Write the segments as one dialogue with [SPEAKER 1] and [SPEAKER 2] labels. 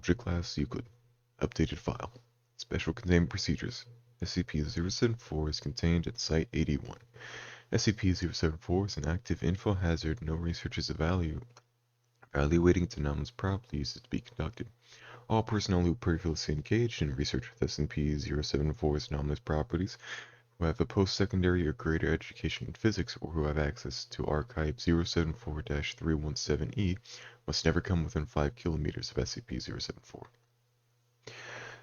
[SPEAKER 1] Object Class Euclid. Updated file. Special Containment Procedures. SCP-074 is contained at Site 81. SCP-074 is an active info hazard. No research is evaluating its anomalous properties is to be conducted. All personnel who previously engaged in research with SCP-074's anomalous properties, who have a post-secondary or greater education in physics, or who have access to Archive 074-317-E, must never come within 5 kilometers of SCP-074.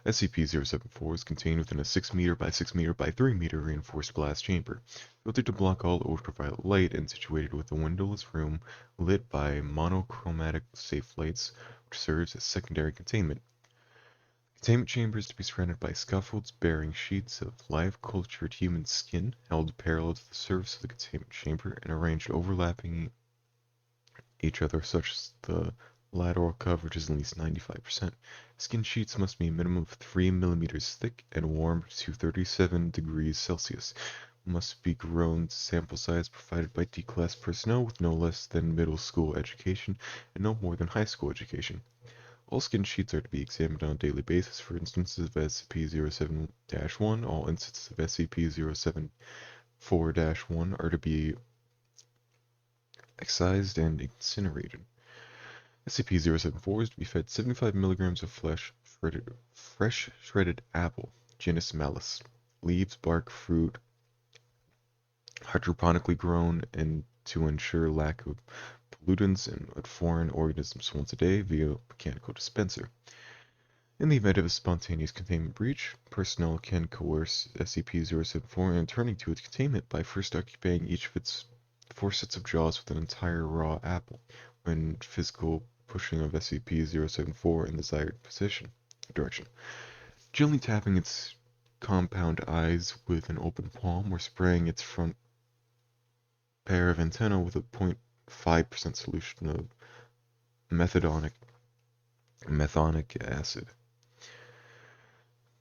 [SPEAKER 1] SCP-074 is contained within a 6 meter by 6 meter by 3 meter reinforced glass chamber, filtered to block all ultraviolet light and situated with a windowless room lit by monochromatic safe lights, which serves as secondary containment. Containment chamber is to be surrounded by scaffolds bearing sheets of live cultured human skin held parallel to the surface of the containment chamber and arranged overlapping each other such that the lateral coverage is at least 95%. Skin sheets must be a minimum of 3 millimeters thick and warmed to 37 degrees Celsius. Must be grown to sample size provided by D-class personnel with no less than middle school education and no more than high school education. All skin sheets are to be examined on a daily basis for instances of SCP-07-1. All instances of SCP-074-1 are to be excised and incinerated. SCP-074 is to be fed 75 milligrams of fresh shredded apple, genus Malus, leaves, bark, fruit, hydroponically grown, and to ensure lack of pollutants and foreign organisms once a day via mechanical dispenser. In the event of a spontaneous containment breach, personnel can coerce SCP-074 into turning to its containment by first occupying each of its 4 sets of jaws with an entire raw apple, when physical pushing of SCP-074 in the desired direction. Gently tapping its compound eyes with an open palm or spraying its front pair of antennae with a 0.5% solution of methonic acid.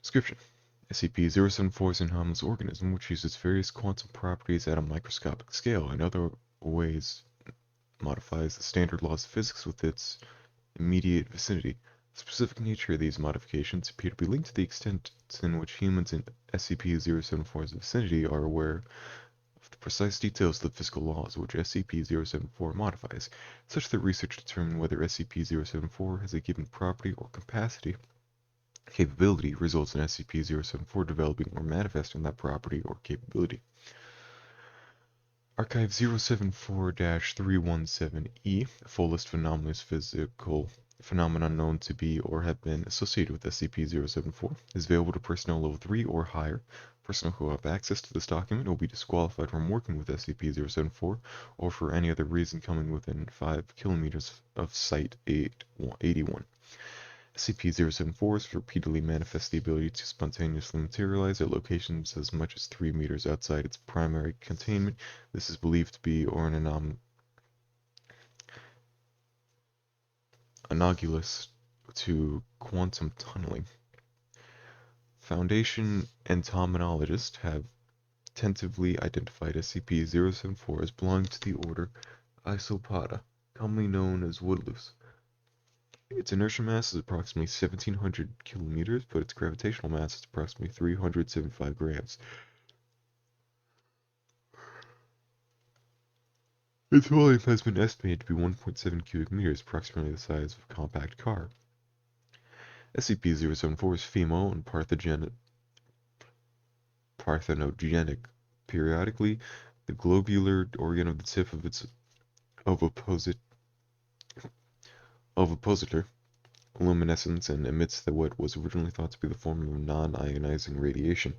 [SPEAKER 1] Description: SCP-074 is an anomalous organism which uses various quantum properties at a microscopic scale and other ways modifies the standard laws of physics with its immediate vicinity. The specific nature of these modifications appear to be linked to the extent in which humans in SCP-074's vicinity are aware of the precise details of the physical laws which SCP-074 modifies, such that research determine whether SCP-074 has a given property or capability results in SCP-074 developing or manifesting that property or capability. Archive 074-317-E, a full list of anomalous physical phenomena known to be or have been associated with SCP-074, is available to personnel level 3 or higher. Personnel who have access to this document will be disqualified from working with SCP-074 or for any other reason coming within 5 kilometers of Site 81. SCP-074 has repeatedly manifested the ability to spontaneously materialize at locations as much as 3 meters outside its primary containment. This is believed to be or an analogous to quantum tunneling. Foundation entomologists have tentatively identified SCP-074 as belonging to the order Isopoda, commonly known as Woodlouse. Its inertial mass is approximately 1,700 kilometers, but its gravitational mass is approximately 375 grams. Its volume has been estimated to be 1.7 cubic meters, approximately the size of a compact car. SCP-074 is female and parthenogenic. Periodically, the globular organ of the tip of its ovipositor luminescence and emits what was originally thought to be the form of non-ionizing radiation,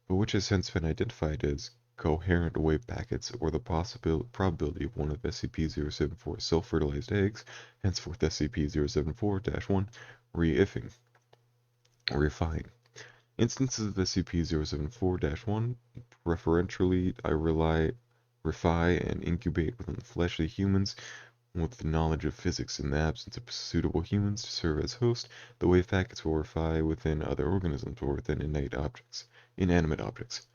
[SPEAKER 1] but which has since been identified as coherent wave packets, or the probability of one of SCP-074's self-fertilized eggs, henceforth SCP-074-1, reifying. Instances of SCP-074-1 preferentially refy and incubate within the flesh of humans with the knowledge of physics. In the absence of suitable humans to serve as host, the wave packets will refy within other organisms or within inanimate objects.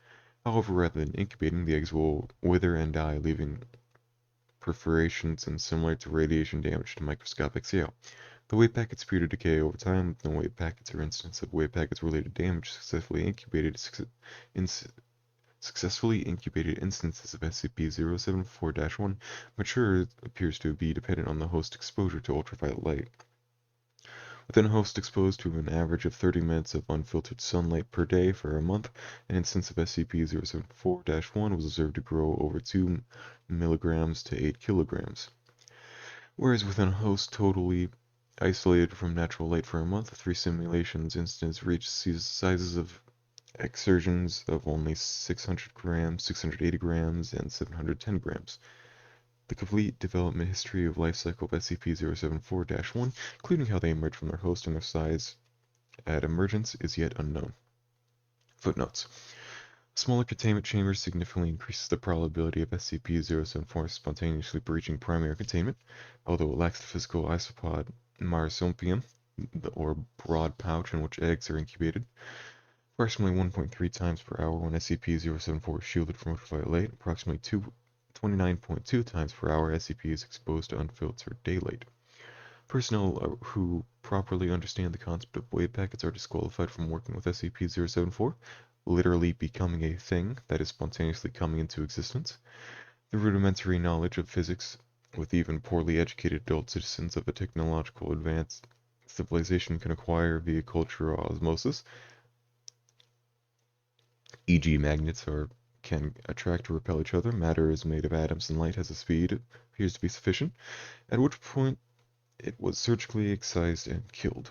[SPEAKER 1] However, rather than incubating, the eggs will wither and die, leaving perforations and similar to radiation damage to microscopic scale. The wave packets appear to decay over time, with no wave packets or instance of wave packets related damage successfully incubated. Successfully incubated instances of SCP-074-1 mature appears to be dependent on the host exposure to ultraviolet light. Within a host exposed to an average of 30 minutes of unfiltered sunlight per day for a month, an instance of SCP-074-1 was observed to grow over 2 milligrams to 8 kilograms. Whereas within a host totally isolated from natural light for a month, 3 simulations instances reached sizes of exertions of only 600 grams, 680 grams, and 710 grams. The complete development history of life cycle of SCP-074-1, including how they emerge from their host and their size at emergence, is yet unknown. Footnotes. Smaller containment chambers significantly increases the probability of SCP-074 spontaneously breaching primary containment, although it lacks the physical isopod marsupium, or broad pouch in which eggs are incubated. Approximately 1.3 times per hour when SCP-074 is shielded from ultraviolet light, approximately 29.2 times per hour SCP is exposed to unfiltered daylight. Personnel who properly understand the concept of wave packets are disqualified from working with SCP-074, literally becoming a thing that is spontaneously coming into existence. The rudimentary knowledge of physics with even poorly educated adult citizens of a technological advanced civilization can acquire via cultural osmosis, e.g. magnets can attract or repel each other, matter is made of atoms and light has a speed appears to be sufficient, at which point it was surgically excised and killed.